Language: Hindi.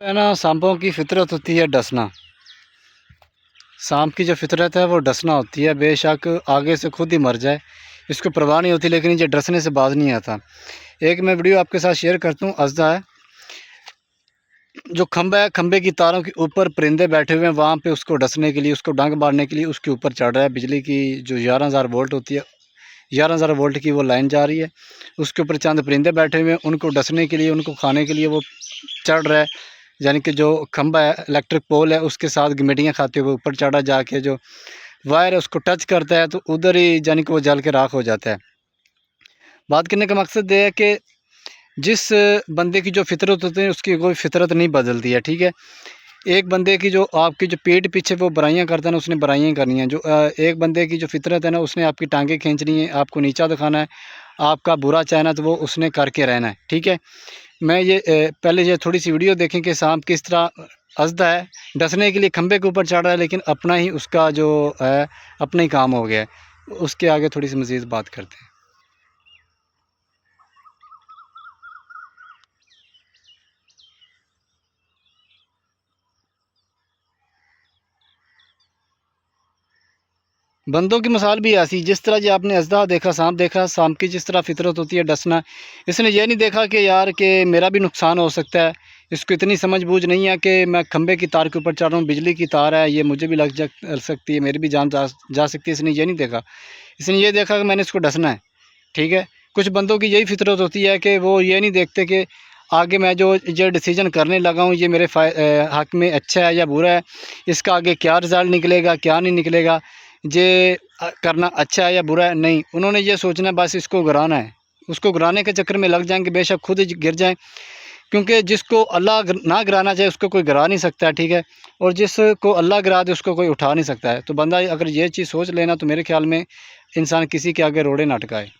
है ना, सांपों की फितरत होती है डसना। सांप की जो फितरत है वो डसना होती है। बेशक आगे से खुद ही मर जाए, इसको परवाह नहीं होती, लेकिन ये डसने से बाज नहीं आता। एक मैं वीडियो आपके साथ शेयर करता हूँ। अज़दा है, जो खंबा है, खंबे की तारों के ऊपर परिंदे बैठे हुए हैं। वहाँ पे उसको डसने के लिए, उसको डंक मारने के लिए उसके ऊपर चढ़ रहा है। बिजली की जो 11,000 वोल्ट होती है, 11,000 वोल्ट की वो लाइन जा रही है। उसके ऊपर चंद परिंदे बैठे हुए हैं, उनको डसने के लिए, उनको खाने के लिए वो चढ़ रहा है। यानी कि जो खंबा है, इलेक्ट्रिक पोल है, उसके साथ गिमेटियाँ खाते हुए ऊपर चढ़ा जाके जो वायर है उसको टच करता है, तो उधर ही यानी कि वो जल के राख हो जाता है। बात करने का मकसद ये है कि जिस बंदे की जो फितरत होती है उसकी कोई फितरत नहीं बदलती है, ठीक है। एक बंदे की जो आपकी जो पीठ पीछे वो बुराइयां करता है ना, उसने बुराइयां करनी है। जो एक बंदे की जो फितरत है ना, उसने आपकी टांगें खींचनी है, आपको नीचा दिखाना है, आपका बुरा चाहना तो वो उसने करके रहना है, ठीक है। मैं ये पहले ये थोड़ी सी वीडियो देखें कि सांप किस तरह अज़दा है, डसने के लिए खंबे के ऊपर चढ़ रहा है, लेकिन अपना ही उसका जो है अपना ही काम हो गया है। उसके आगे थोड़ी सी मज़ीद बात करते हैं। बंदों की मिसाल भी ऐसी, जिस तरह जो आपने अज़दा देखा, सांप की जिस तरह फितरत होती है डसना, इसने ये नहीं देखा कि यार कि मेरा भी नुकसान हो सकता है। इसको इतनी समझ बूझ नहीं है कि मैं खंबे की तार के ऊपर चढ़ रहा हूँ, बिजली की तार है, ये मुझे भी लग सकती है, मेरी भी जान जा सकती है। इसने ये नहीं देखा। इसने ये देखा कि मैंने इसको डसना है, ठीक है। कुछ बंदों की यही फितरत होती है कि वो ये नहीं देखते कि आगे मैं जो ये डिसीजन करने लगा हूँ, ये मेरे हक़ में अच्छा है या बुरा है, इसका आगे क्या रिज़ल्ट निकलेगा, क्या नहीं निकलेगा, ये करना अच्छा है या बुरा है, नहीं। उन्होंने ये सोचना है बस इसको गिराना है। उसको गिराने के चक्कर में लग जाएंगे, बेशक खुद ही गिर जाएं, क्योंकि जिसको अल्लाह ना गिराना चाहे उसको कोई गिरा नहीं सकता है, ठीक है। और जिसको अल्लाह गिरा दे उसको कोई उठा नहीं सकता है। तो बंदा अगर ये चीज़ सोच लेना, तो मेरे ख्याल में इंसान किसी के आगे रोड़े ना अटकाए।